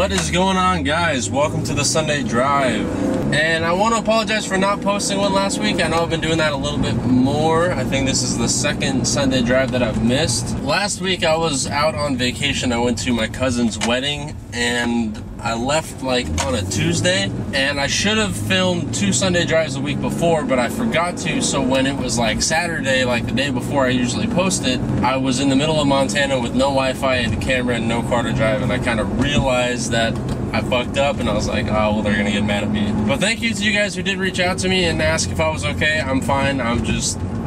What is going on, guys? Welcome to the Sunday Drive. And I want to apologize for not posting one last week. I know I've been doing that a little bit more. I think this is the second Sunday Drive that I've missed. Last week I was out on vacation. I went to my cousin's wedding and I left like on a Tuesday, and I should have filmed 2 Sunday Drives a week before, but I forgot to. So when it was like Saturday, like the day before I usually post it, I was in the middle of Montana with no Wi-Fi and a camera and no car to drive, and I kind of realized that I fucked up, and I was like, oh, well, they're gonna get mad at me. But thank you to you guys who did reach out to me and ask if I was okay. I'm fine. I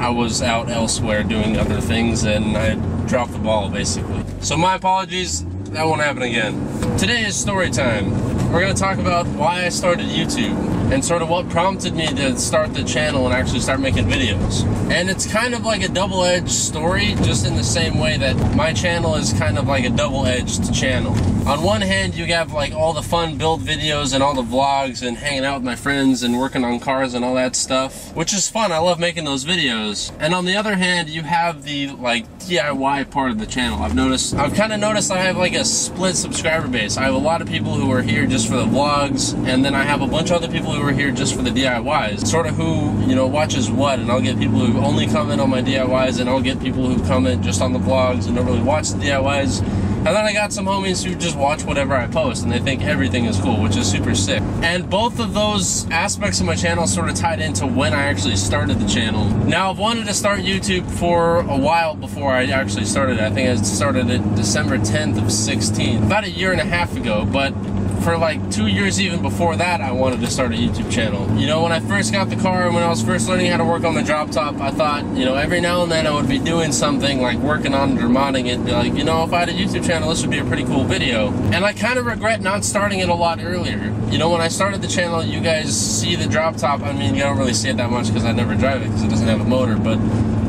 was out elsewhere doing other things, and I dropped the ball, basically. So my apologies. That won't happen again. Today is story time. We're going to talk about why I started YouTube and sort of what prompted me to start the channel and actually start making videos. And it's kind of like a double-edged story, just in the same way that my channel is kind of like a double-edged channel. On one hand, you have like all the fun build videos and all the vlogs and hanging out with my friends and working on cars and all that stuff, which is fun. I love making those videos. And on the other hand, you have the like DIY part of the channel. I've kind of noticed I have like a split subscriber base. I have a lot of people who are here just for the vlogs, and then I have a bunch of other people who are here just for the DIYs. Sort of who, you know, watches what, and I'll get people who only comment on my DIYs, and I'll get people who comment just on the vlogs and don't really watch the DIYs. And then I got some homies who just watch whatever I post, and they think everything is cool, which is super sick. And both of those aspects of my channel sort of tied into when I actually started the channel. Now, I've wanted to start YouTube for a while before I actually started it. I think I started it December 10th of 16, about a year and a half ago, but for like 2 years even before that, I wanted to start a YouTube channel. You know, when I first got the car and when I was first learning how to work on the drop top, I thought, you know, every now and then I would be doing something like working on it or modding it, be like, you know, if I had a YouTube channel, this would be a pretty cool video. And I kind of regret not starting it a lot earlier. You know, when I started the channel, you guys see the drop top. I mean, you don't really see it that much because I never drive it because it doesn't have a motor, but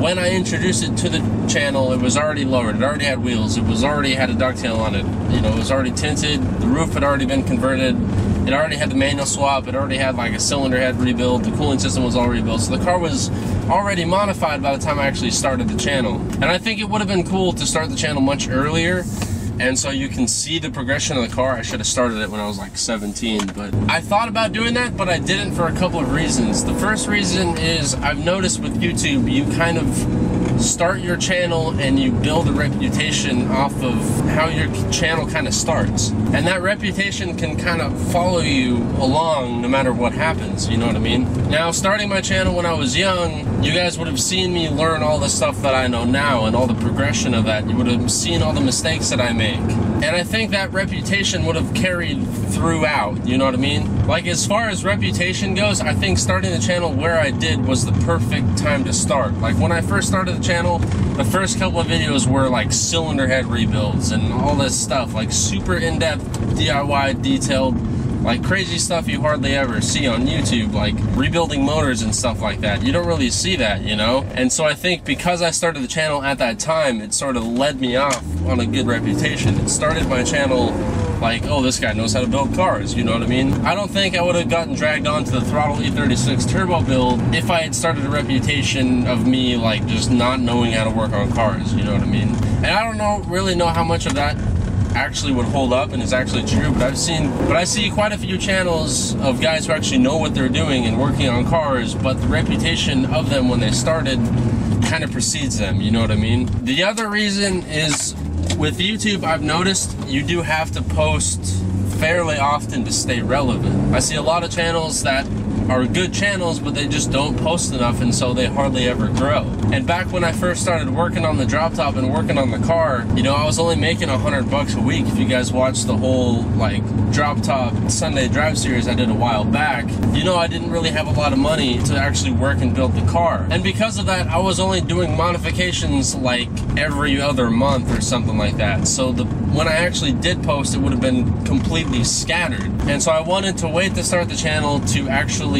when I introduced it to the channel, it was already lowered. It already had wheels. It was already had a ducktail on it. You know, it was already tinted. The roof had already been converted. It already had the manual swap. It already had like a cylinder head rebuild. The cooling system was all rebuilt. So the car was already modified by the time I actually started the channel. And I think it would have been cool to start the channel much earlier. And so you can see the progression of the car. I should have started it when I was like 17, but I thought about doing that, but I didn't for a couple of reasons. The first reason is I've noticed with YouTube, you kind of start your channel and you build a reputation off of how your channel kind of starts. And that reputation can kind of follow you along no matter what happens, you know what I mean? Now, starting my channel when I was young, you guys would have seen me learn all the stuff that I know now and all the progression of that. You would have seen all the mistakes that I make. And I think that reputation would have carried throughout, you know what I mean? Like, as far as reputation goes, I think starting the channel where I did was the perfect time to start. Like, when I first started the channel, the first couple of videos were like cylinder head rebuilds and all this stuff, like super in-depth DIY detailed, like crazy stuff you hardly ever see on YouTube, like rebuilding motors and stuff like that. You don't really see that, you know? And so I think because I started the channel at that time, it sort of led me off on a good reputation. It started my channel like, oh, this guy knows how to build cars, you know what I mean? I don't think I would have gotten dragged onto the throttle E36 turbo build if I had started a reputation of me like just not knowing how to work on cars, you know what I mean? And I don't really know how much of that actually would hold up and is actually true, but I see quite a few channels of guys who actually know what they're doing and working on cars, but the reputation of them when they started kind of precedes them, you know what I mean? The other reason is with YouTube, I've noticed you do have to post fairly often to stay relevant. I see a lot of channels that are good channels, but they just don't post enough, and so they hardly ever grow. And back when I first started working on the drop top and working on the car, you know, I was only making $100 a week. If you guys watched the whole like drop top Sunday Drive series I did a while back, you know, I didn't really have a lot of money to actually work and build the car. And because of that, I was only doing modifications like every other month or something like that. So when I actually did post, it would have been completely scattered. And so I wanted to wait to start the channel to actually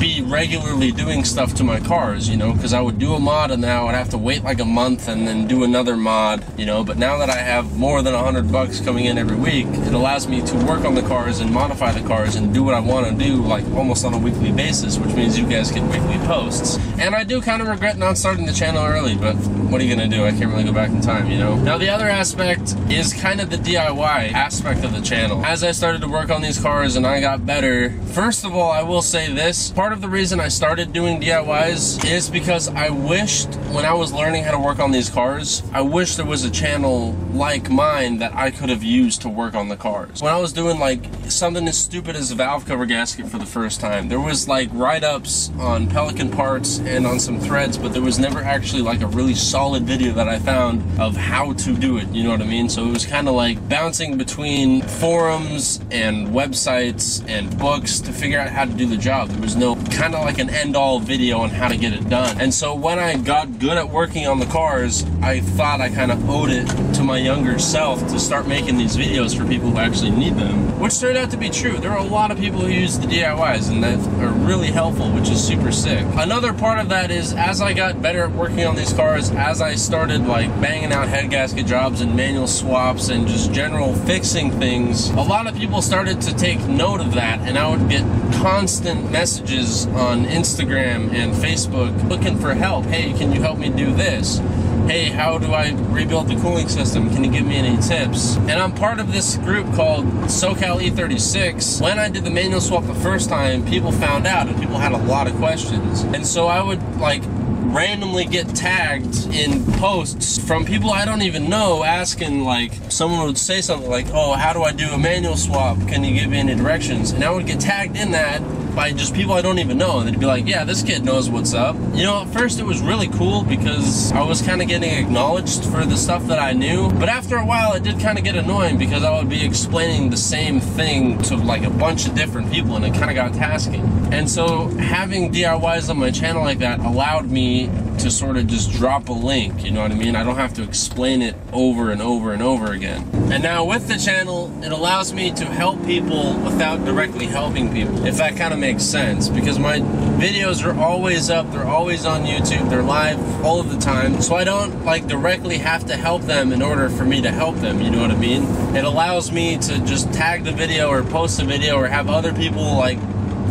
be regularly doing stuff to my cars, you know, because I would do a mod and then I would have to wait like a month and then do another mod, you know. But now that I have more than $100 coming in every week, it allows me to work on the cars and modify the cars and do what I want to do like almost on a weekly basis, which means you guys get weekly posts. And I do kind of regret not starting the channel early, but what are you gonna do? I can't really go back in time, you know? Now the other aspect is kind of the DIY aspect of the channel. As I started to work on these cars and I got better, first of all, I will say this, part of the reason I started doing DIYs is because I wished when I was learning how to work on these cars, I wish there was a channel like mine that I could have used to work on the cars. When I was doing like something as stupid as a valve cover gasket for the first time, there was like write-ups on Pelican parts and on some threads, but there was never actually like a really solid video that I found of how to do it, you know what I mean? So it was kind of like bouncing between forums and websites and books to figure out how to do the job. There was no kind of like an end-all video on how to get it done. And so when I got good at working on the cars, I thought I kind of owed it to my younger self to start making these videos for people who actually need them, which turned out to be true. There are a lot of people who use the DIYs and that are really helpful, which is super sick. Another part of that is as I got better at working on these cars, as I started like banging out head gasket jobs and manual swaps and just general fixing things, a lot of people started to take note of that, and I would get constant messages on Instagram and Facebook looking for help. Hey, can you help me do this? Hey, how do I rebuild the cooling system? Can you give me any tips? And I'm part of this group called SoCal E36. When I did the manual swap the first time, people found out and people had a lot of questions. And so I would like randomly get tagged in posts from people I don't even know asking, like, someone would say something like, oh, how do I do a manual swap? Can you give me any directions? And I would get tagged in that by just people I don't even know, and they'd be like, yeah, this kid knows what's up. You know, at first it was really cool because I was kind of getting acknowledged for the stuff that I knew, but after a while it did kind of get annoying because I would be explaining the same thing to like a bunch of different people, and it kind of got tasking. And so having DIYs on my channel like that allowed me to sort of just drop a link, you know what I mean? I don't have to explain it over and over and over again. And now with the channel, it allows me to help people without directly helping people, if that kind of makes sense, because my videos are always up, they're always on YouTube, they're live all of the time, so I don't like directly have to help them in order for me to help them, you know what I mean? It allows me to just tag the video or post a video or have other people like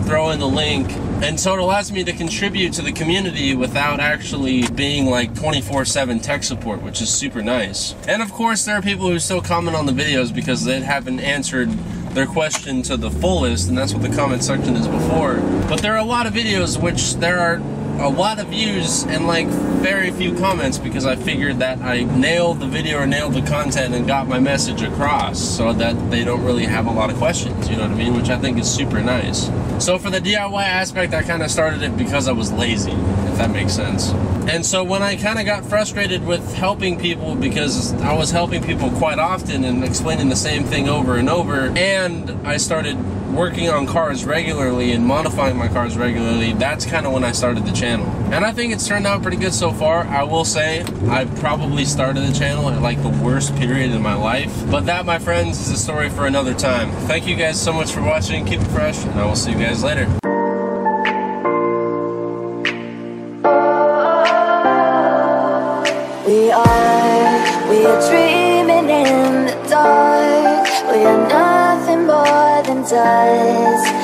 throw in the link. And so it allows me to contribute to the community without actually being like 24/7 tech support, which is super nice. And of course, there are people who still comment on the videos because they haven't answered their question to the fullest, and that's what the comment section is before. But there are a lot of videos which there are a lot of views and like very few comments because I figured that I nailed the video or nailed the content and got my message across so that they don't really have a lot of questions, you know what I mean? Which I think is super nice. So for the DIY aspect, I kind of started it because I was lazy, if that makes sense. And so when I kind of got frustrated with helping people, because I was helping people quite often and explaining the same thing over and over, and I started working on cars regularly and modifying my cars regularly, that's kind of when I started the channel. And I think it's turned out pretty good so far. I will say I probably started the channel at like the worst period in my life, but that, my friends, is a story for another time. Thank you guys so much for watching. Keep it fresh, and I will see you guys later. We are dreaming in the dark. We are nothing more than dust.